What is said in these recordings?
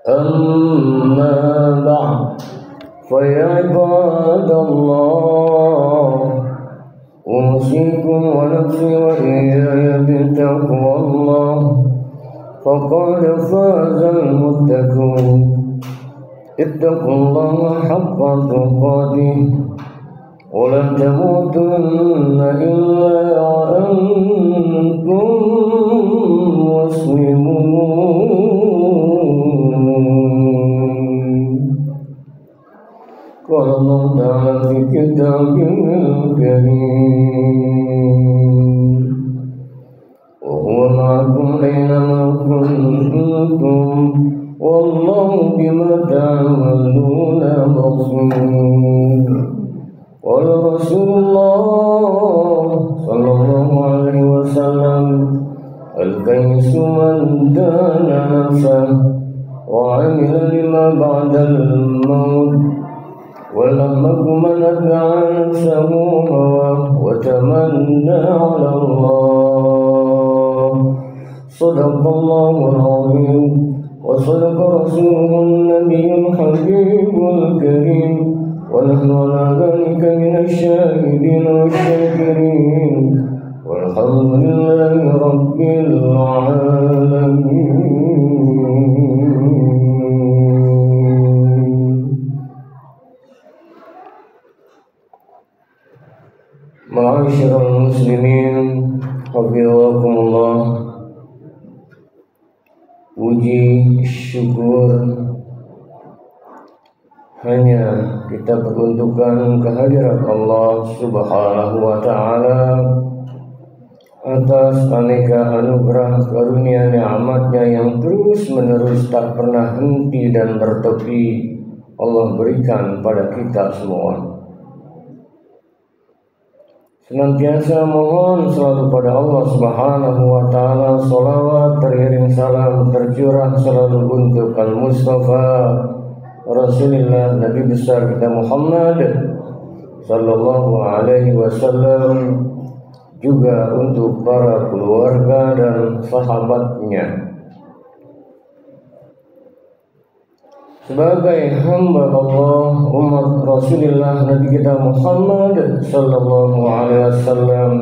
أما بعد فيا عباد الله أوصيكم ونفسي وإياي بتقوى الله فقد فاز المتقون اتقوا الله حق تقاته ولا تموتن إلا وأنتم مسلمون قال الله تعالى في كتابه الكريم وهو معكم أينما كنتم والله بما تعملون بصير قال رسول الله صلى الله عليه وسلم الكيس من دان نفسه وعمل لما بعد الموت والأحمق من أتبع نفسه هواه وتمنى على الله صدق الله العظيم وصدق رسوله النبي الحبيب الكريم ونحن على ذلك من الشاهدين والشاكرين والحمد لله رب العالمين. Ma'asyiral muslimin hafizakumullah. Puji syukur hanya kita peruntukkan kehadirat Allah Subhanahu wa ta'ala atas aneka anugerah karunia nikmatnya yang terus menerus tak pernah henti dan bertepi Allah berikan pada kita semua. Senantiasa mohon selalu pada Allah Subhanahu wa ta'ala, salawat teriring salam tercurah selalu untuk Al-Mustafa Rasulullah Nabi besar kita Muhammad sallallahu alaihi wasallam, juga untuk para keluarga dan sahabatnya. Sebagai hamba Allah, umat Rasulullah Nabi kita Muhammad sallallahu alaihi wasallam,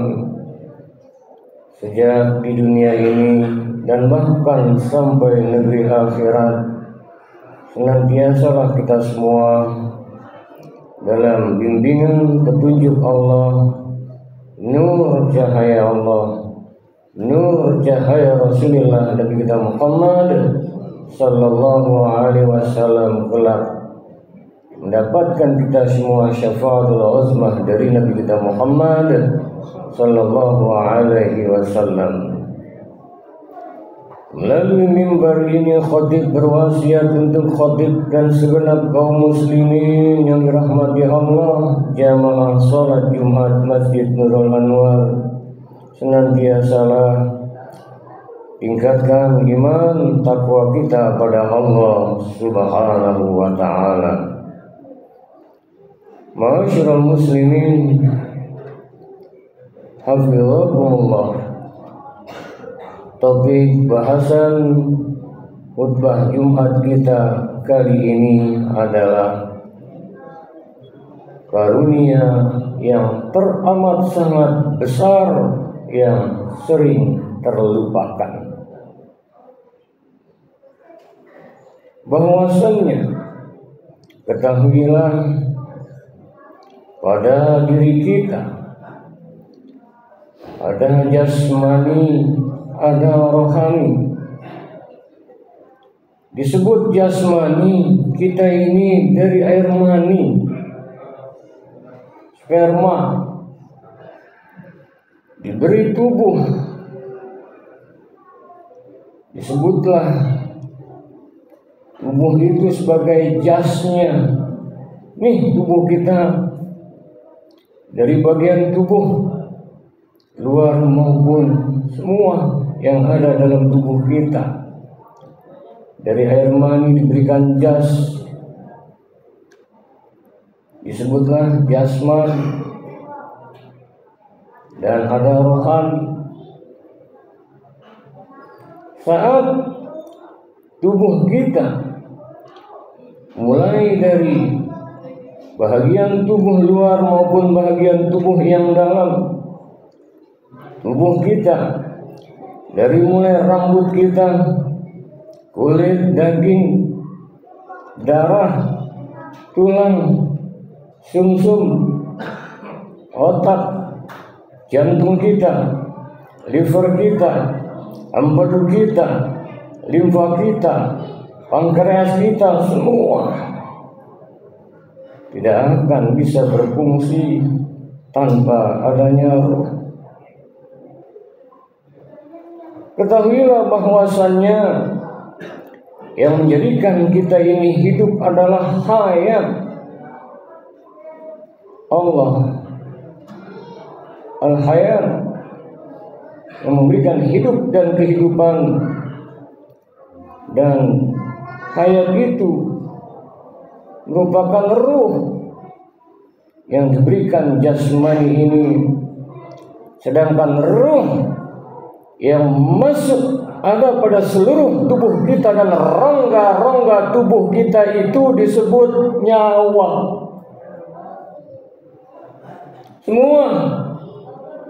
sejak di dunia ini dan bahkan sampai negeri akhirat, senantiasalah kita semua dalam bimbingan petunjuk Allah, nur cahaya Allah, nur cahaya Rasulullah Nabi kita Muhammad sallallahu alaihi wasallam kelak mendapatkan kita semua syafaatul uzmah dari Nabi kita Muhammad sallallahu alaihi wasallam. Melalui mimbar ini khatib berwasiat untuk khatib dan segenap kaum muslimin yang dirahmati Allah, jamaah salat Jumat Masjid Nurul Anwar, senantiasalah tingkatkan iman takwa kita pada Allah Subhanahu wa ta'ala. Ma'asyiral muslimin hafizakumullah. Topik bahasan khutbah Jumat kita kali ini adalah karunia yang teramat sangat besar yang sering terlupakan. Bahwasannya ketahuilah pada diri kita ada jasmani, ada rohani. Disebut jasmani, kita ini dari air mani, sperma, diberi tubuh, disebutlah tubuh itu sebagai jasnya. Nih tubuh kita, dari bagian tubuh luar maupun semua yang ada dalam tubuh kita, dari air mani diberikan jas, disebutlah jasman, dan ada rohani. Saat tubuh kita mulai dari bahagian tubuh luar maupun bahagian tubuh yang dalam tubuh kita, dari mulai rambut kita, kulit, daging, darah, tulang, sumsum, otak, jantung kita, liver kita, empedu kita, limfa kita, pankreas kita, semua tidak akan bisa berfungsi tanpa adanya roh. Ketahuilah bahwasannya yang menjadikan kita ini hidup adalah hayat Allah, al-hayat, yang memberikan hidup dan kehidupan, dan hayat itu merupakan ruh yang diberikan jasmani ini, sedangkan ruh yang masuk ada pada seluruh tubuh kita dan rongga-rongga tubuh kita itu disebut nyawa. Semua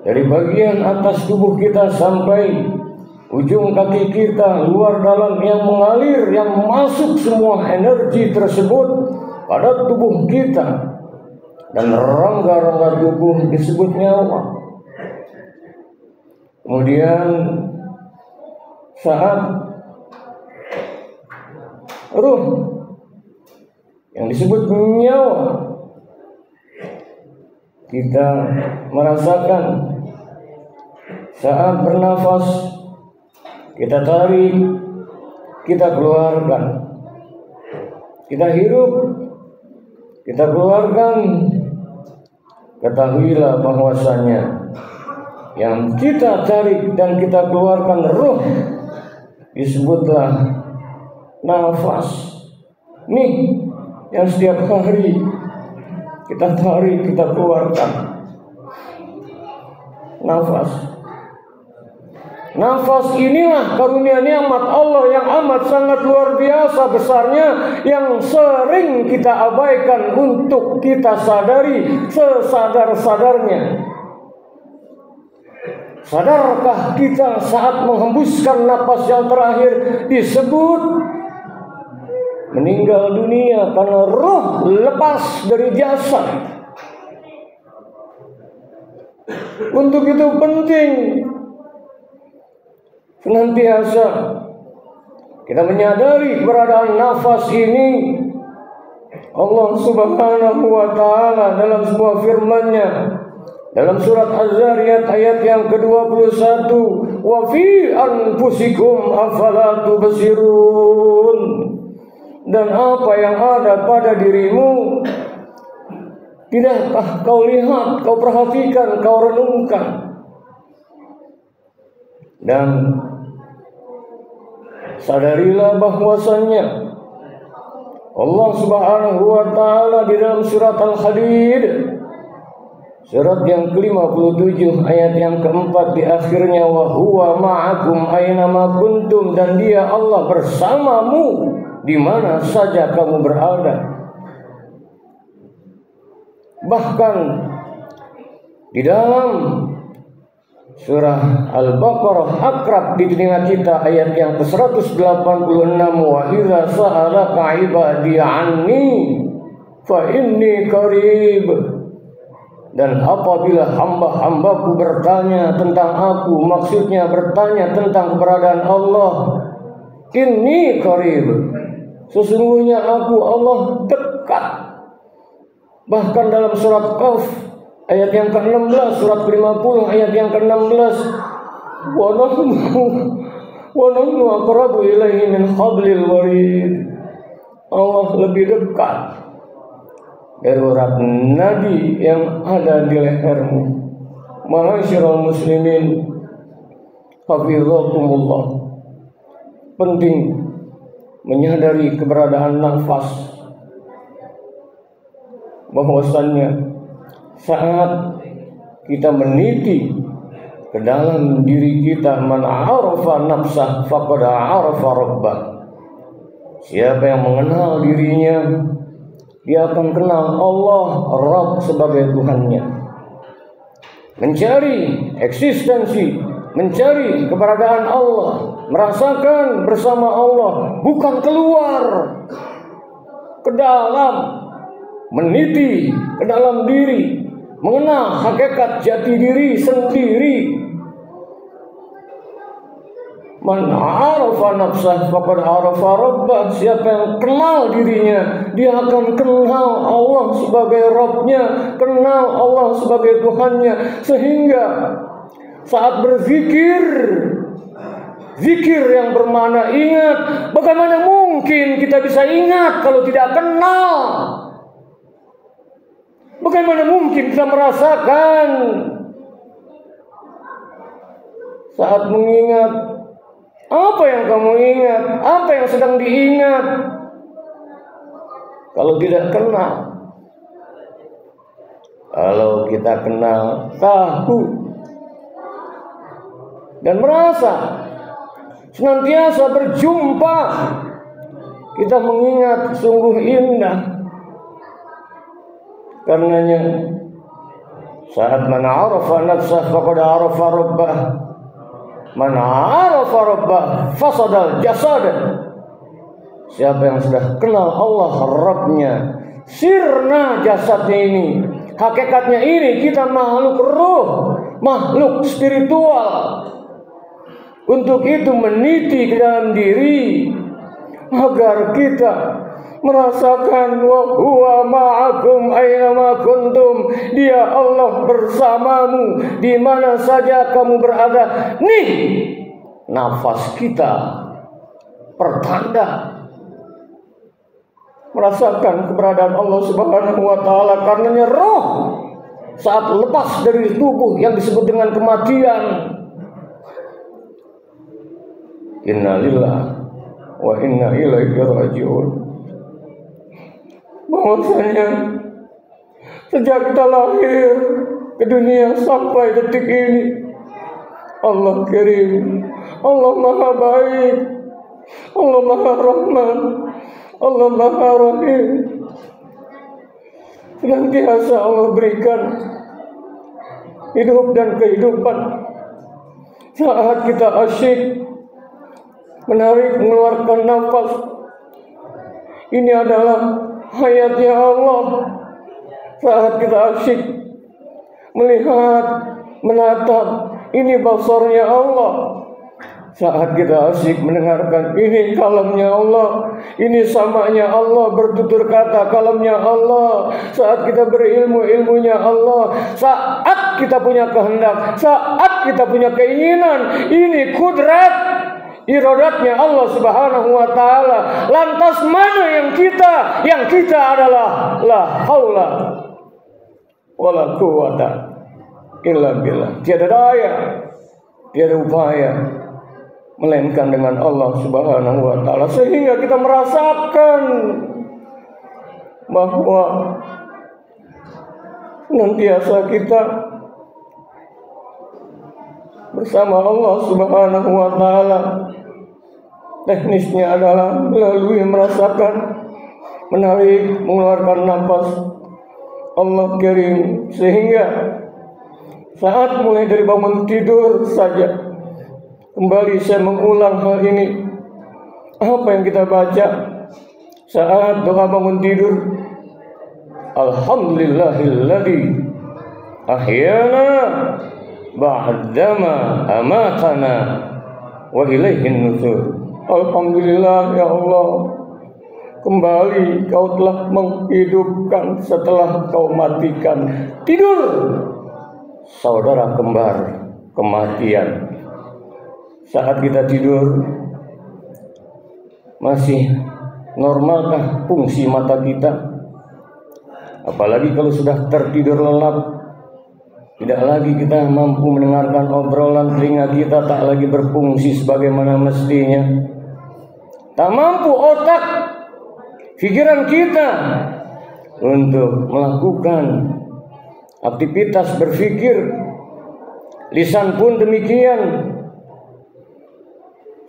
dari bagian atas tubuh kita sampai ujung kaki kita, luar dalam, yang mengalir, yang masuk semua energi tersebut pada tubuh kita dan rongga-rongga tubuh disebut nyawa. Kemudian saat ruh yang disebut nyawa kita merasakan saat bernafas, kita tarik, kita keluarkan, kita hirup, kita keluarkan. Ketahuilah bahwasanya yang kita tarik dan kita keluarkan ruh disebutlah nafas. Nih yang setiap hari kita tarik, kita keluarkan. Nafas. Nafas inilah karunia nikmat Allah yang amat sangat luar biasa besarnya, yang sering kita abaikan untuk kita sadari sesadar-sadarnya. Sadarkah kita saat menghembuskan napas yang terakhir disebut meninggal dunia karena roh lepas dari jasad? Untuk itu penting senantiasa kita menyadari keberadaan nafas ini. Allah Subhanahu wa Ta'ala dalam sebuah firman-Nya dalam surat Az-Zariyat ayat yang ke-21, wa fi anfusikum afala tubsirun, dan apa yang ada pada dirimu tidakkah kau lihat, kau perhatikan, kau renungkan? Dan sadarilah bahwasannya Allah Subhanahu wa Ta'ala di dalam surat Al-Hadid surat yang ke-57 ayat yang keempat di akhirnya, wa huwa ma'akum aynama kuntum, dan Dia Allah bersamamu di mana saja kamu berada. Bahkan di dalam surah Al-Baqarah akrab di telinga kita ayat yang ke-186, wa idza sa'alaka 'ibadi 'anni fa inni qarib, dan apabila hamba-hambaku bertanya tentang aku, maksudnya bertanya tentang keberadaan Allah, inni qarib, sesungguhnya aku Allah dekat. Bahkan dalam surat Qaf ayat yang ke-16, surat ke-50 ayat yang ke-16, wa nahnu aqrabu ilaihi min hablil warid, Allah lebih dekat dari urat nadi yang ada di lehermu. Ma'asyiral muslimin hafizakumullah, penting menyadari keberadaan nafas, bahwasannya saat kita meniti ke dalam diri kita, man arafa nafsah faqad arafa rabbah, Siapa yang mengenal dirinya, dia akan kenal Allah Rabb sebagai Tuhannya. Mencari eksistensi, mencari keberadaan Allah, merasakan bersama Allah, bukan keluar ke dalam, meniti ke dalam diri, mengenal hakikat jati diri sendiri. Man arafa nafsah faqad arafa rabbah. Siapa yang kenal dirinya, dia akan kenal Allah sebagai Rabbnya, kenal Allah sebagai Tuhannya. Sehingga saat berzikir, zikir yang bermakna ingat. Bagaimana mungkin kita bisa ingat kalau tidak kenal? Bagaimana mungkin kita merasakan saat mengingat? Apa yang kamu ingat? Apa yang sedang diingat? Kalau tidak kenal. Kalau kita kenal, tahu dan merasa senantiasa berjumpa, kita mengingat sungguh indah. Karenanya saat man arafa nafsah faqad arafa rabbah. Man arafa rabbah fasadal jasad. Siapa yang sudah kenal Allah Rabbnya, sirna jasadnya ini. Hakikatnya ini kita makhluk ruh, makhluk spiritual. Untuk itu meniti ke dalam diri agar kita merasakan wa huwa ma'akum aina kuntum. Dia Allah bersamamu di mana saja kamu berada. Nih nafas kita pertanda merasakan keberadaan Allah Subhanahu wa taala. Karenanya roh saat lepas dari tubuh yang disebut dengan kematian, inna lillahi wa inna ilaihi raji'un. Bahwasanya sejak kita lahir ke dunia sampai detik ini, Allah Karim, Allah Maha Baik, Allah Maha Rahman, Allah Maha Rahim. Senantiasa Allah berikan hidup dan kehidupan. Saat kita asyik menarik mengeluarkan nafas, ini adalah hayatnya Allah. Saat kita asyik melihat, menatap, ini basarnya Allah. Saat kita asyik mendengarkan, ini kalamnya Allah, ini samanya Allah, bertutur kata kalamnya Allah. Saat kita berilmu, ilmunya Allah. Saat kita punya kehendak, saat kita punya keinginan, ini kudrat, iradatnya Allah Subhanahu wa taala. Lantas mana yang kita? Yang kita adalah la haula wala quwata illa billah. Tiada daya, tiada upaya melainkan dengan Allah Subhanahu wa taala. Sehingga kita merasakan bahwa senantiasa kita bersama Allah Subhanahu wa taala. Teknisnya adalah melalui merasakan, menarik, mengeluarkan nafas Allah Karim. Sehingga saat mulai dari bangun tidur saja, kembali saya mengulang hal ini. Apa yang kita baca saat doa bangun tidur? Alhamdulillahilladzi ahyana ba'dama amatana wa ilaihin nusur. Alhamdulillah ya Allah, kembali Kau telah menghidupkan setelah Kau matikan. Tidur saudara kembar kematian. Saat kita tidur, masih normalkah fungsi mata kita? Apalagi kalau sudah tertidur lelap, tidak lagi kita mampu mendengarkan obrolan, telinga kita tak lagi berfungsi sebagaimana mestinya. Tak mampu otak, pikiran kita untuk melakukan aktivitas berpikir. Lisan pun demikian.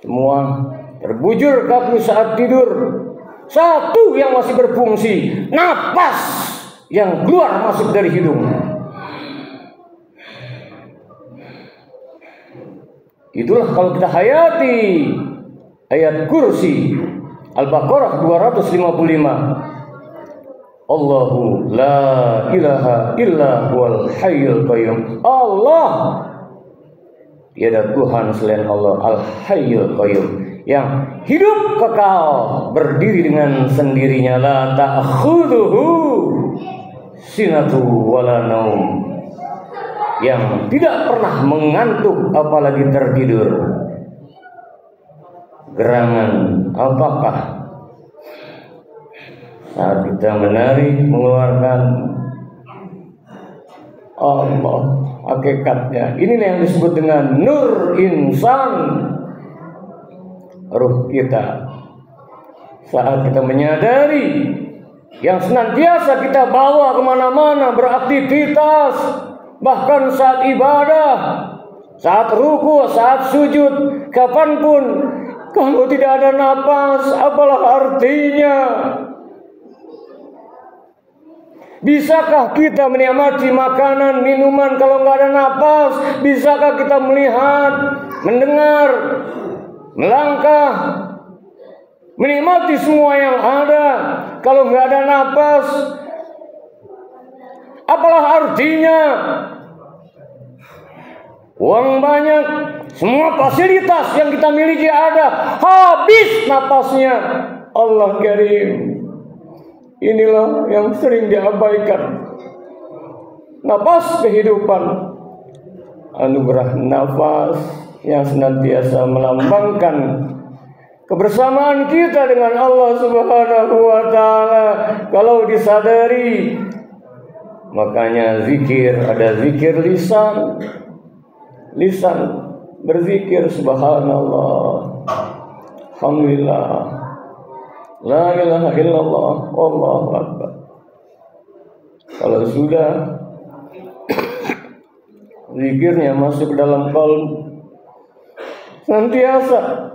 Semua terbujur kaku saat tidur. Satu yang masih berfungsi, napas yang keluar masuk dari hidung. Itulah kalau kita hayati ayat kursi Al-Baqarah 255. Allahu la ilaha illa huwal hayyul qayyum. Allah, tiada Tuhan selain Allah, Al-Hayyul Qayyum, yang hidup kekal, berdiri dengan sendirinya, la ta'khudhuhu sinatu wala naum, yang tidak pernah mengantuk apalagi tertidur. Gerangan apakah saat kita menari mengeluarkan Allah hakikatnya? Inilah yang disebut dengan nur insan, ruh kita. Saat kita menyadari yang senantiasa kita bawa kemana-mana beraktivitas, bahkan saat ibadah, saat ruku, saat sujud, kapanpun, kalau tidak ada napas, apalah artinya? Bisakah kita menikmati makanan, minuman kalau nggak ada napas? Bisakah kita melihat, mendengar, melangkah, menikmati semua yang ada kalau nggak ada napas? Apalah artinya? Uang banyak, semua fasilitas yang kita miliki ada, habis napasnya. Allah Karim. Inilah yang sering diabaikan. Napas kehidupan, anugerah nafas yang senantiasa melambangkan kebersamaan kita dengan Allah Subhanahu wa Ta'ala. Kalau disadari, makanya zikir, ada zikir lisan. Lisan berzikir subhanallah, alhamdulillah, la ilaha illallah, Allahu akbar. Kalau sudah zikirnya masuk ke dalam qalb, senantiasa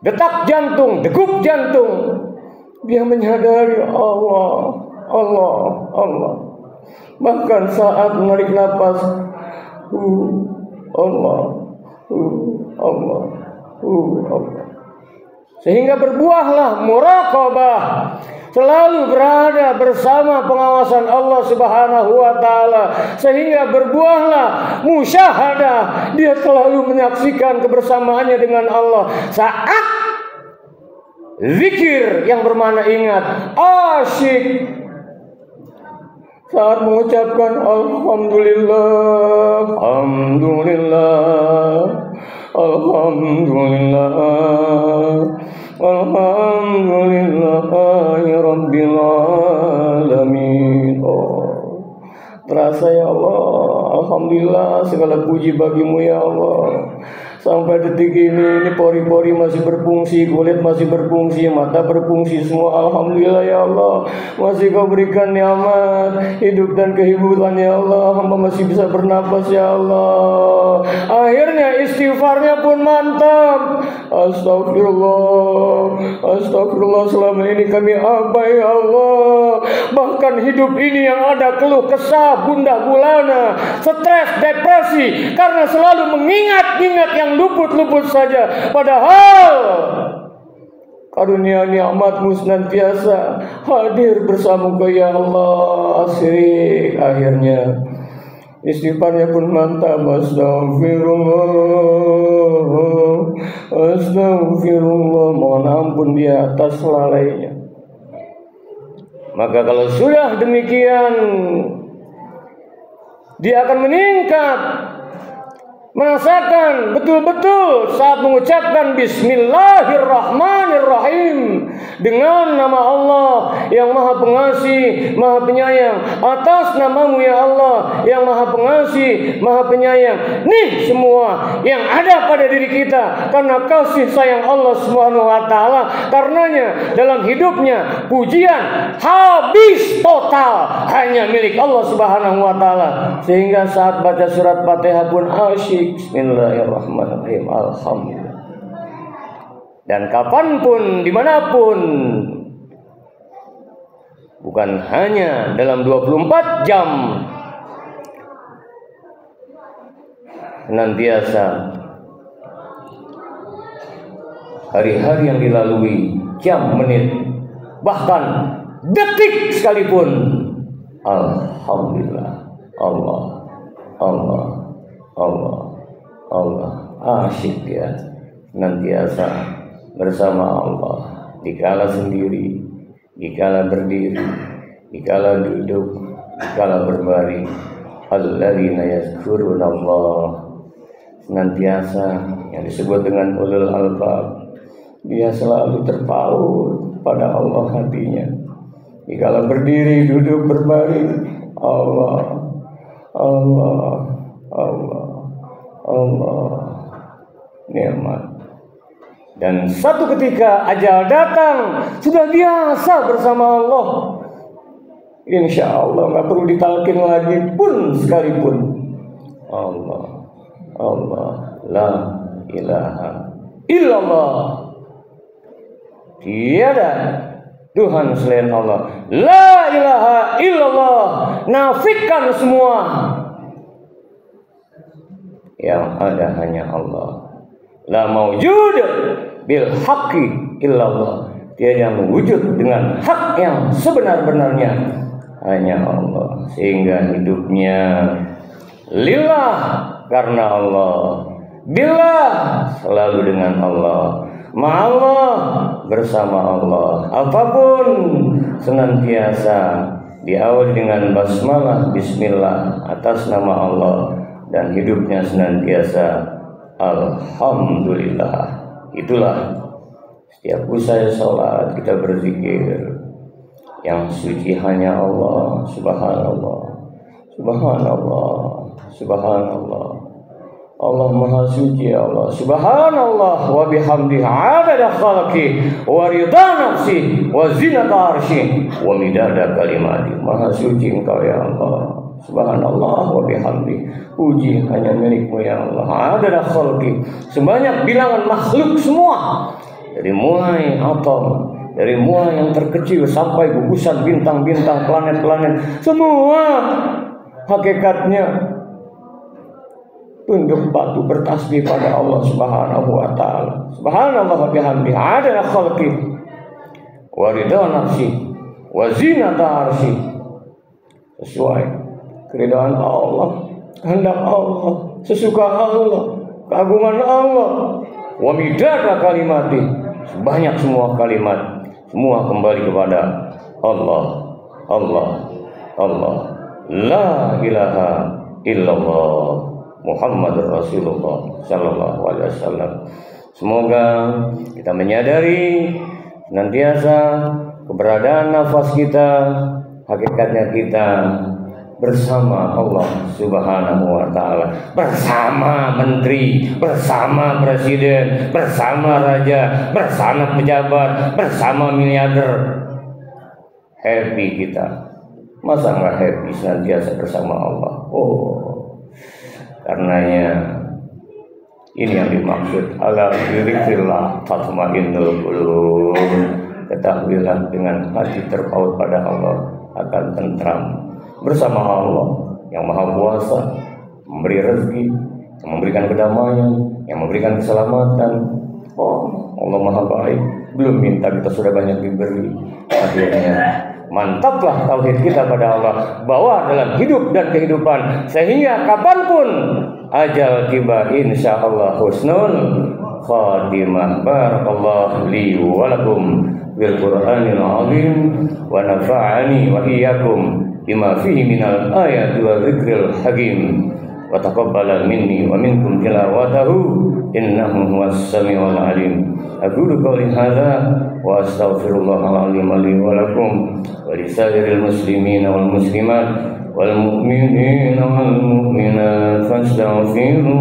detak jantung, degup jantung, dia menyadari Allah, Allah, Allah. Bahkan saat menarik nafas, Allah, Allah, Allah. Sehingga berbuahlah muraqabah, selalu berada bersama pengawasan Allah Subhanahu wa Ta'ala. Sehingga berbuahlah musyahadah, dia selalu menyaksikan kebersamaannya dengan Allah. Saat zikir yang bermakna ingat, asyik, saat mengucapkan alhamdulillah, alhamdulillah, alhamdulillah, alhamdulillahi rabbil alamin. Terasa ya Allah, alhamdulillah, segala puji bagimu ya Allah. Sampai detik ini pori-pori masih berfungsi, kulit masih berfungsi, mata berfungsi, semua alhamdulillah ya Allah. Masih kau berikan nikmat hidup dan kehidupan ya Allah. Hamba masih bisa bernapas ya Allah. Akhirnya istighfarnya pun mantap. Astagfirullah, astagfirullah, selama ini kami abai ya Allah. Bahkan hidup ini yang ada keluh kesah, gundah gulana, stres, depresi, karena selalu mengingat-ingat yang luput-luput saja. Padahal karunia nikmatmu senantiasa hadir bersama kau ya Allah. Asik, akhirnya istighfarnya pun mantap. Astagfirullah, astagfirullah, mohon ampun dia atas lalainya. Maka kalau sudah demikian, dia akan meningkat, merasakan betul-betul saat mengucapkan Bismillahirrahmanirrahim, dengan nama Allah yang Maha Pengasih, Maha Penyayang. Atas namamu ya Allah yang Maha Pengasih, Maha Penyayang, nih semua yang ada pada diri kita karena kasih sayang Allah Subhanahu wa Ta'ala. Karenanya dalam hidupnya pujian habis total hanya milik Allah Subhanahu wa Ta'ala. Sehingga saat baca surat Fatihah pun asyik, Bismillahirrahmanirrahim, alhamdulillah. dan kapanpun, dimanapun, bukan hanya dalam 24 jam, senantiasa hari-hari yang dilalui, jam, menit, bahkan detik sekalipun, alhamdulillah, Allah, Allah, Allah, Allah, asyik ya, senantiasa bersama Allah, dikala sendiri, dikala berdiri, dikala duduk, dikala berbaring. Alladzina yazkuruna Allah, senantiasa yang disebut dengan ulul albab, dia selalu terpaut pada Allah hatinya. Dikala berdiri, duduk, berbaring, Allah, Allah, Allah, Allah, nikmat. Dan satu ketika ajal datang, sudah biasa bersama Allah. Insya Allah nggak perlu ditalkin lagi pun sekalipun. Allah, Allah, la ilaha illallah. Tiada Tuhan selain Allah. La ilaha illallah. Nafikan semua. Yang ada hanya Allah. La mawjud bil haqqi illallah. Tiada yang wujud dengan hak yang sebenar-benarnya, hanya Allah. Sehingga hidupnya lillah, karena Allah, billah, selalu dengan Allah, ma'allah, bersama Allah. Apapun senantiasa diawali dengan basmalah, bismillah, atas nama Allah, dan hidupnya senantiasa alhamdulillah. Itulah setiap usai sholat kita berzikir, yang suci hanya Allah, subhanallah, subhanallah, subhanallah. Allah maha suci, Allah subhanallah wa bihamdihi adada khalqi wa ridha nafsi wa zinata arsy wa midada kalimati. Maha suci engkau ya Allah, subhanallah wa bihamdi. Puji hanya milikmu ya Allah. Adada khalqi, sebanyak bilangan makhluk semua, dari mulai atom, dari mulai yang terkecil sampai gugusan bintang-bintang, planet-planet, semua hakikatnya tunduk patuh bertasbih pada Allah Subhanahu wa taala. Subhanallah wa bihamdihi adada khalqi wa ridha nafsi wa zinata arsy. Sesuai keridhaan Allah, kehendak Allah, sesuka Allah, keagungan Allah. Wa midada kalimati, sebanyak semua kalimat, semua kembali kepada Allah, Allah, Allah. La ilaha illallah Muhammadur Rasulullah sallallahu alaihi wasallam. Semoga kita menyadari senantiasa keberadaan nafas kita, hakikatnya kita bersama Allah Subhanahu wa taala, bersama menteri, bersama presiden, bersama raja, bersama pejabat, bersama miliarder. Happy kita. Masa enggak happy senantiasa bersama Allah? Karenanya ini yang dimaksud ala dzikrillah tatmainnul qulub. Ketahuilah dengan hati terpaut pada Allah akan tentram. Bersama Allah yang maha kuasa, memberi rezeki, yang memberikan kedamaian, yang memberikan keselamatan. Allah maha baik. Belum minta kita sudah banyak diberi. Akhirnya mantaplah tauhid kita pada Allah, bawa dalam hidup dan kehidupan, sehingga kapanpun ajal tiba insyaallah husnul khatimah. Barakallahu li wa lakum bil Qur'anil azim wa nafa'ani wa iyyakum bima fihi minal ayati wa dzikril hakim wa taqabbala minni wa minkum tilawatahu innahu huwas samiul alim. Aqulu qawli hadza wa astaghfirullahal azim li wa lakum wa lisairil muslimina wal muslimat wal mu'minina wal mu'minat fastaghfiruhu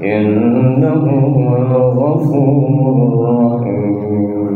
innahu huwal ghafurur rahim.